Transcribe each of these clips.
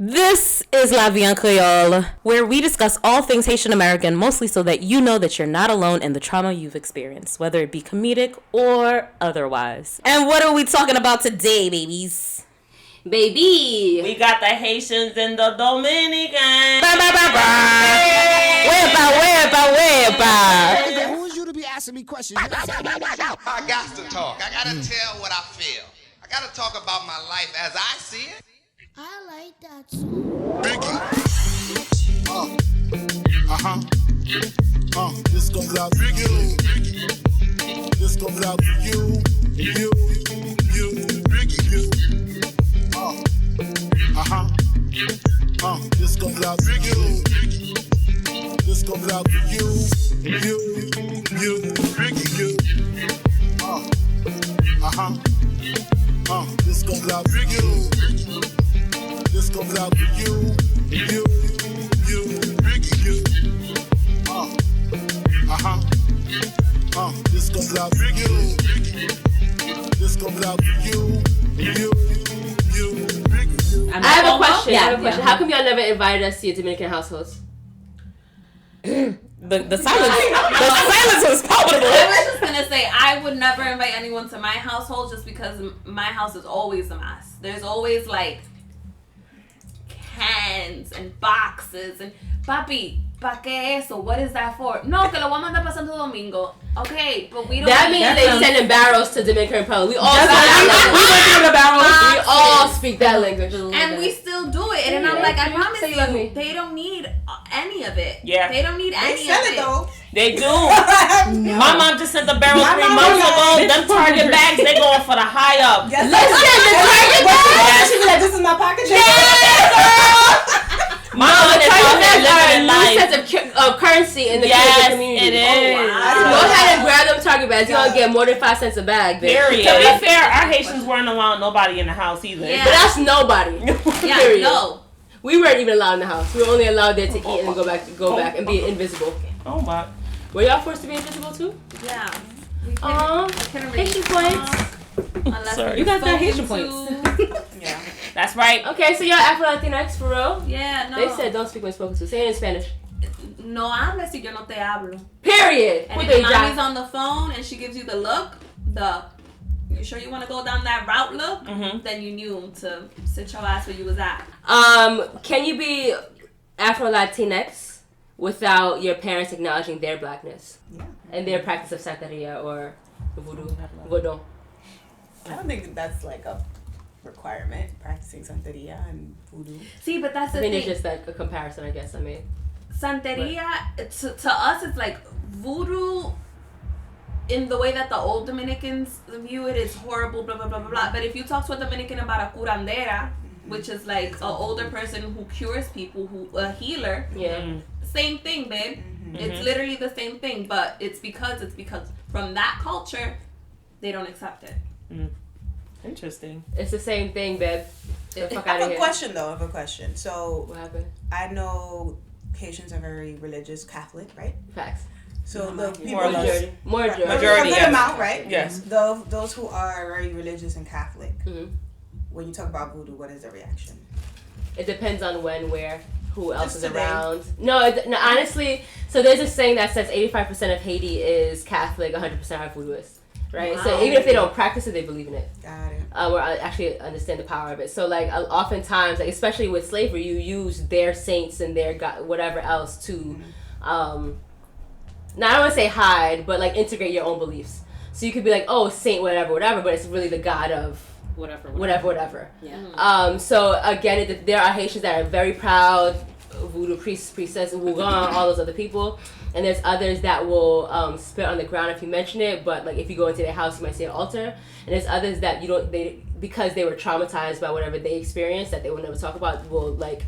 This is La Vie en Creole, where we discuss all things Haitian American, mostly so that you know that you're not alone in the trauma you've experienced, whether it be comedic or otherwise. And what are we talking about today, babies? Baby, we got the Haitians and the Dominicans. Where? Who is you to be asking me questions? I got to talk. I got to tell what I feel. I got to talk about my life as I see it. I like that song. This goes out for you. This goes out for you. You. This goes out for you. This goes out for you. You. This goes out for you. This goes out for you. You. This goes out for you. This goes out for you. I have a question. How come y'all never invited us to your Dominican households? The silence was palpable. I was just gonna say I would never invite anyone to my household just because my house is always a mess. There's always like cans and boxes and papi, ¿pa qué eso? What is that for? No, que lo voy a mandar para Santo Domingo. Okay, but we don't. That means they sending barrels to Dominican Republic. We all speak that language. And we still do it. And I'm like, I promise you, they don't need any of it. Yeah. They don't need any of it. Though. They do. No. My mom just sent the barrel 3 months ago. Them Target bags, they going for the high up. Yes, listen, the Target bags. She be like, this is my pocket check. My mother are a new sense of currency in the Caribbean community. It is. Oh, wow. Go ahead and grab them Target bags. You're going to get more than 5 cents a bag. Period. To be fair, our Haitians weren't allowing nobody in the house either. Yeah. But that's nobody. Period. No. We weren't even allowed in the house. We were only allowed there to eat and go back and be invisible. Oh my. Were y'all forced to be invisible too? Yeah. Haitian points. Sorry. You got that Haitian points. Yeah. That's right. Okay, so y'all Afro-Latinx for real? Yeah, no. They said don't speak when spoken to. Say it in Spanish. No hables si yo no te hablo. Period. And if your mommy's on the phone and she gives you the look, you sure you want to go down that route look? Mm-hmm. Then you knew to sit your ass where you was at. Can you be Afro-Latinx without your parents acknowledging their blackness? Yeah. And their practice of santeria or voudou? I don't think that's like a requirement, practicing santeria and voodoo. See, but that's the thing. thing. It's just like a comparison, I guess I made. Santeria, to us, it's like voodoo in the way that the old Dominicans view it is horrible, blah, blah, blah, blah, blah. But if you talk to a Dominican about a curandera, which is like an older person who cures people, a healer, same thing, babe. Mm-hmm. It's literally the same thing, but it's because from that culture, they don't accept it. Mm. Interesting. It's the same thing, babe. I have a question. So, what happened? I know Haitians are very religious, Catholic, right? Facts. So the people majority, a good amount, right? Yes. Those who are very religious and Catholic. Mm-hmm. When you talk about voodoo, what is the reaction? It depends on when, where, who else is today. around. No, honestly. So there's a saying that says 85% of Haiti is Catholic, 100% are voodooists. Right, wow. So even if they don't practice it, they believe in it. Got it. Or actually understand the power of it. So like oftentimes, like especially with slavery, you use their saints and their god, whatever else to, now I don't want to say hide, but like integrate your own beliefs. So you could be like, oh, saint, whatever, but it's really the god of whatever. Yeah. So again, there are Haitians that are very proud, voodoo priests, priestess, Wugan, all those other people. And there's others that will spit on the ground if you mention it, but like if you go into their house, you might see an altar. And there's others that because they were traumatized by whatever they experienced that they will never talk about, will like,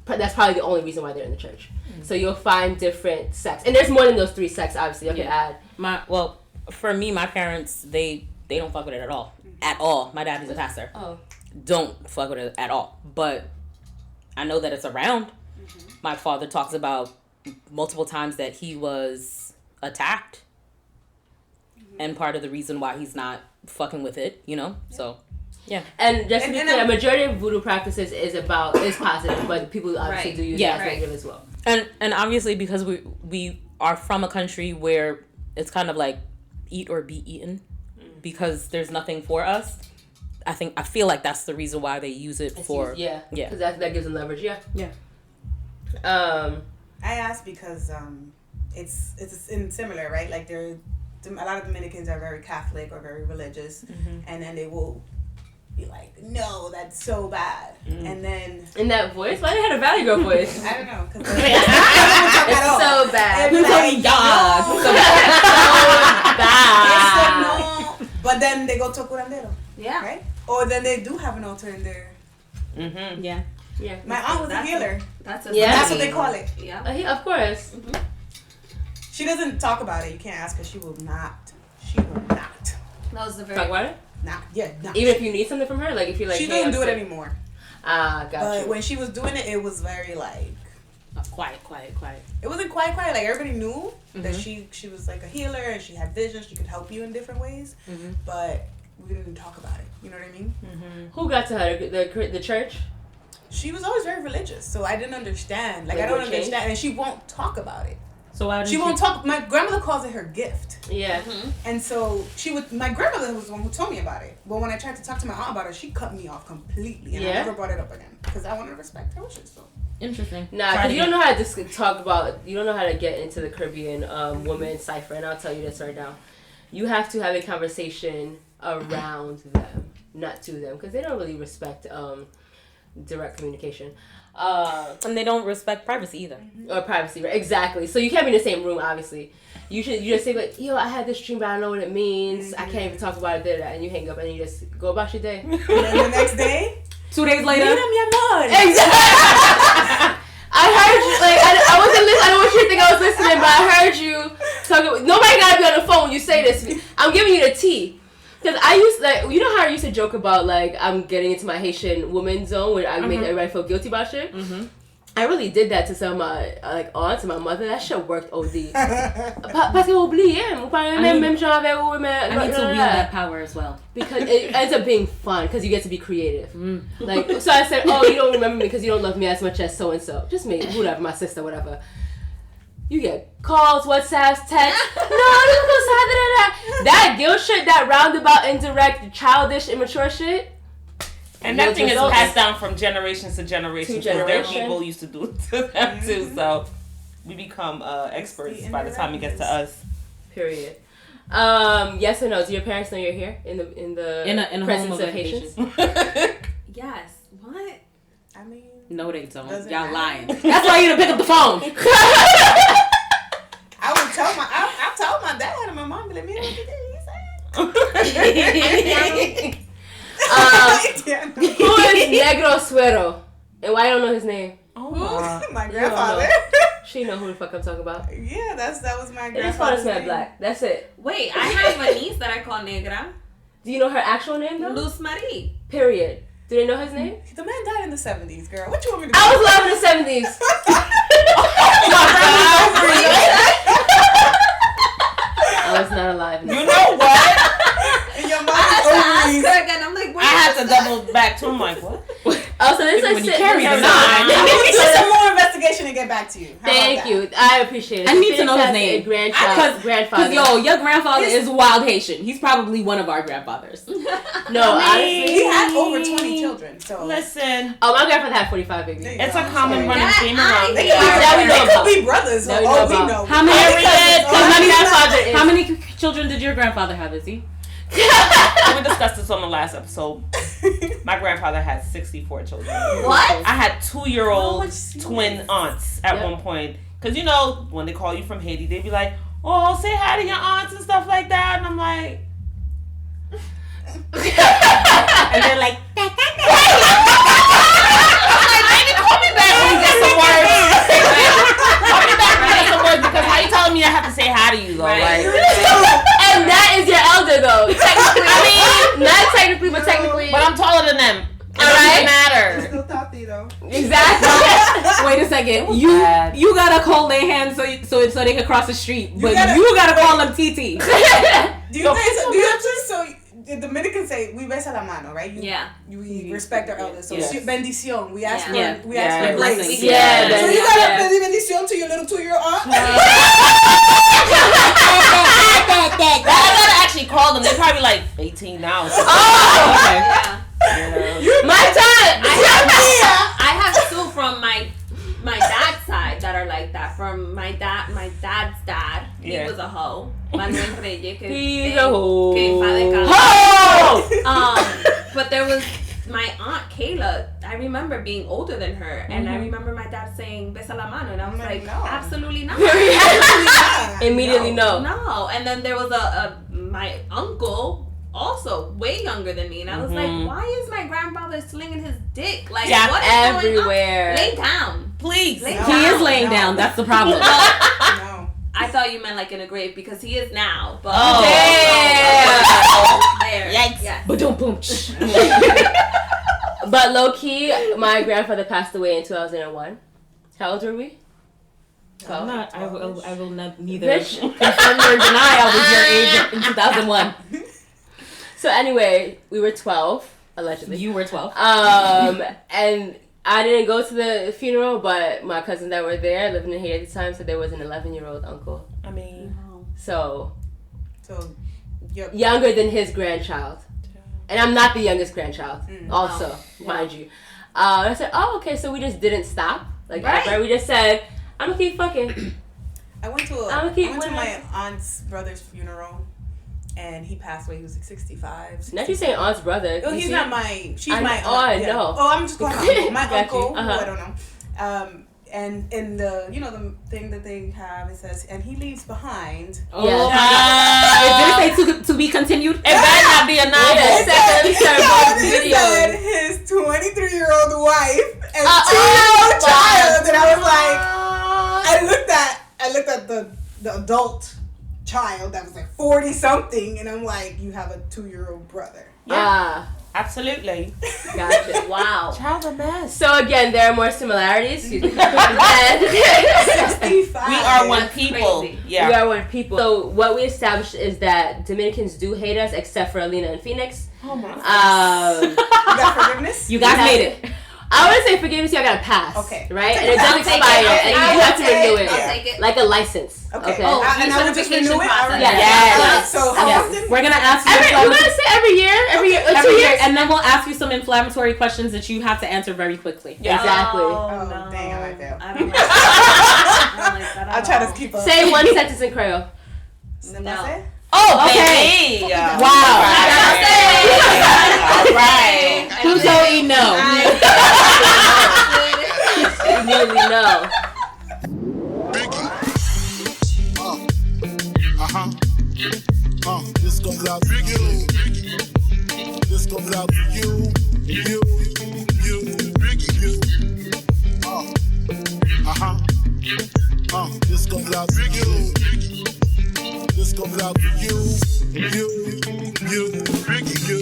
that's probably the only reason why they're in the church. Mm-hmm. So you'll find different sects, and there's more than those 3 sects. Obviously, you can add. For me, my parents they don't fuck with it at all. My dad is a pastor. Oh, don't fuck with it at all. But I know that it's around. Mm-hmm. My father talks about multiple times that he was attacked, and part of the reason why he's not fucking with it, so Yeah. And just to be clear, a majority of voodoo practices is positive, but people obviously do use it as negative as well. And obviously because we are from a country where it's kind of like eat or be eaten because there's nothing for us. I feel like that's the reason why they use it for because that gives them leverage. I asked because it's similar, right? Like a lot of Dominicans are very Catholic or very religious, and then they will be like, no, that's so bad, and then in that voice, why they had a Valley Girl voice? I don't know, because it's so bad. It's like, God, so bad. No, but then they go to a curandero, right? Or then they do have an altar in there. Yeah. My aunt was a healer. That's what they call it. Yeah, of course. She doesn't talk about it. You can't ask her. She will not. She will not. That was the very. Talk about it? Nah. Even if you need something from her, like if you like. She doesn't do it anymore. Gotcha. But when she was doing it, it was very like. Quiet. It wasn't quiet. Like everybody knew that she was like a healer and she had visions. She could help you in different ways. But we didn't talk about it. You know what I mean? Who got to her? The church? She was always very religious, so I didn't understand. Like I don't understand, and she won't talk about it. So why she won't talk? My grandmother calls it her gift. Yeah. And so she would. My grandmother was the one who told me about it. But when I tried to talk to my aunt about it, she cut me off completely, and I never brought it up again because I want to respect her wishes. So. Interesting. Nah, because you don't know how to talk about. You don't know how to get into the Caribbean woman cipher, and I'll tell you this right now. You have to have a conversation around them, not to them, because they don't really respect direct communication. And they don't respect privacy either. Or privacy, right? Exactly. So you can't be in the same room, obviously. You just say like, yo, I had this dream, but I don't know what it means. I can't even talk about it, and you hang up and you just go about your day. And then the next day, 2 days later, exactly. I heard you, like, I wasn't listening. I don't want you to think I was listening, but I heard you talking. Nobody gotta be on the phone when you say this. I'm giving you the tea. Because I used, like, you know how I used to joke about, like, I'm getting into my Haitian woman zone where I make everybody feel guilty about shit? I really did that to some of my, like, aunts and my mother. That shit worked OD. Parce que oublié, I need to wield that power as well. Because it ends up being fun, because you get to be creative. Like, so I said, oh, you don't remember me because you don't love me as much as so-and-so. Just me, whatever, my sister, whatever. You get calls, WhatsApps, texts. That guilt shit, that roundabout, indirect, childish, immature shit. And that thing is passed down from generations to generations. Their people used to do it to them too. So we become experts by the time it gets to us. Period. Yes or no? Do your parents know you're here in the presence home of Haitians? Yes. What? I mean, no, they don't. Y'all lying. That's why you didn't pick up the phone. I would tell I told my dad and my mom, let me know what you did. Who is Negro Suero? And why I don't know his name? My grandfather. She know who the fuck I'm talking about. Yeah, that was my grandfather. It's called man black. That's it. Wait, I have a niece that I call Negra. Do you know her actual name though? Luz Marie. Period. Do they know his name? The man died in the 70s, girl. What you want me to do? I was alive in the 70s. I was not alive. You know what? And your mom's ovaries. I'm like, I had to double back to him, like, what? Oh, so this is carry the We need some more investigation and get back to you. Thank you. I appreciate it. I need to know his name. Grandfather. Because, yo, your grandfather is wild Haitian. He's probably one of our grandfathers. No, honestly. He had over 20 children, so. Listen. Oh, my grandfather had 45 babies. It's a common running theme around. They could be brothers. We know. How many children did your grandfather have, Izzy? We discussed this on the last episode. My grandfather had 64 children. What? I had 2-year-old twin aunts at one point. Because, you know, when they call you from Haiti, they be like, oh, say hi to your aunts and stuff like that. And I'm like... and they're like... Baby, call me back when you get some words. Call me back when you get some words. Because how you telling me I have to say hi to you, though? Right. And that is your elder, though. Technically. I mean, not technically, but technically. But I'm taller than them. It doesn't matter. Still Tati, though. Exactly. Wait a second. You gotta call their hands so they can cross the street, but you gotta call them TT. Do you the Dominicans say we besa la mano, right? We respect our elders. So bendición. We ask for blessings. So you gotta pedir bendición to your little 2-year-old aunt. I gotta actually call them. They're probably like 18 now. Okay. My time. I have two from my dad's side that are like that. From my dad's dad, he was a hoe. Manuel Reyes, He's a hoe. But there was my aunt Kayla. I remember being older than her, and I remember my dad saying "besa la mano," and I was like, no. absolutely not. Immediately no. And then there was my uncle. Also way younger than me, and I was like, why is my grandfather slinging his dick? Like, what is everywhere. Lay down. Please. He is laying down. That's the problem. No. I thought you meant like in a grave because he is now. But there. Yikes. Yes. Boom. But low key, my grandfather passed away in 2001. How old were we? I'm not. I will not neither confirm nor deny I was your age in 2001. So anyway, we were 12, allegedly. You were 12. And I didn't go to the funeral, but my cousins that were there, living in Haiti at the time, said there was an 11-year-old uncle. I mean... So you're younger than his grandchild. And I'm not the youngest grandchild, also, mind you. I said, oh, okay, so we just didn't stop. Like, after we just said, I'm going to keep fucking. I went to my aunt's brother's funeral. And he passed away. He was like 65. Now she's saying aunt's brother. Oh, he's not my. She's my aunt. Oh, I know. Oh, I'm just calling him my uncle. Uh-huh. Who I don't know. And in the the thing that they have, it says, and he leaves behind. Oh, did it say to be continued? It better not be a novel. It said his 23-year-old wife and 2-year-old child, and I was like, I looked at the adult child that was like 40 something, and I'm like, you have a 2-year-old brother. Absolutely. Gotcha. Wow. Child a mess. So again, there are more similarities. 65. We are one people. Crazy. Yeah. We are one people. So what we established is that Dominicans do hate us, except for Alina and Phoenix. Oh my You got forgiveness? You guys made it. I want to say forgiveness, y'all got to pass. Okay. Right? And it doesn't expire. And you have to renew it. I'll take it. Like a license. Okay. Oh, and I would just renew it? Yes. So how often? We're going to ask you We're going to say every year. Every 2 years. and then we'll ask you some inflammatory questions that you have to answer very quickly. Yeah. Exactly. Oh, dang, I like that. I don't like that. I'll try to keep up. Say one sentence in Creole. No. Oh, Okay. baby. Wow. All right. Who's Zoe? No. You nearly know. This comes out for you. This comes out for you. You. Biggie, you. This comes out for you. This comes out for you. You. Biggie, you.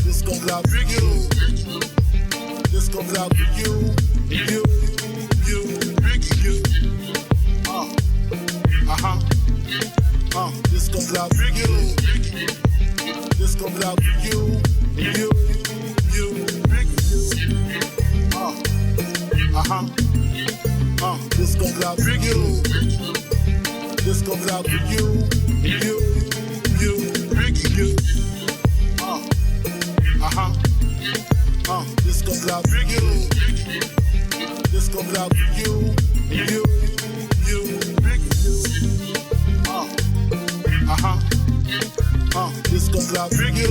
This comes out for you. This comes out for you. You. Biggie, you. This comes out for you. This comes out for you. You. Biggie, you. This comes out for you. This comes out for you. You. Biggie, you. This comes out for you. This comes out for you. You. Biggie, you. This comes out for you.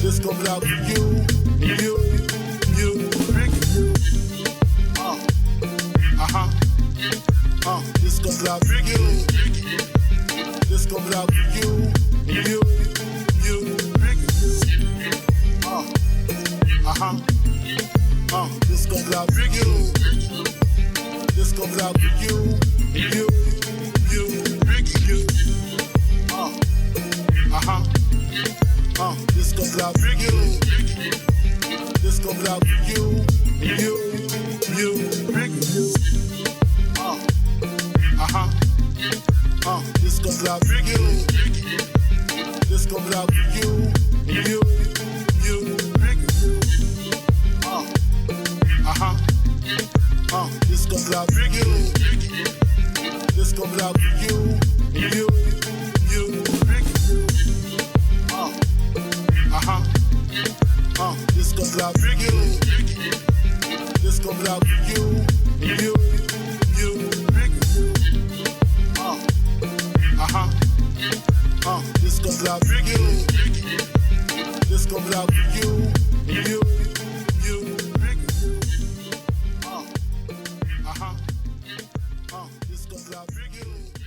This comes out for you. You. Biggie, you. This comes out for you. This comes out for you. You. Biggie, you. This comes out for you. This comes out for you. You. Biggie, you. This comes out for you. This comes out for you. You. Biggie, you. This This comes out for you. This comes out for you. You. This comes out for you. This comes out for you. You. This comes out for you. This comes out for you. You. This comes out for you. This comes out for you. This comes out for you.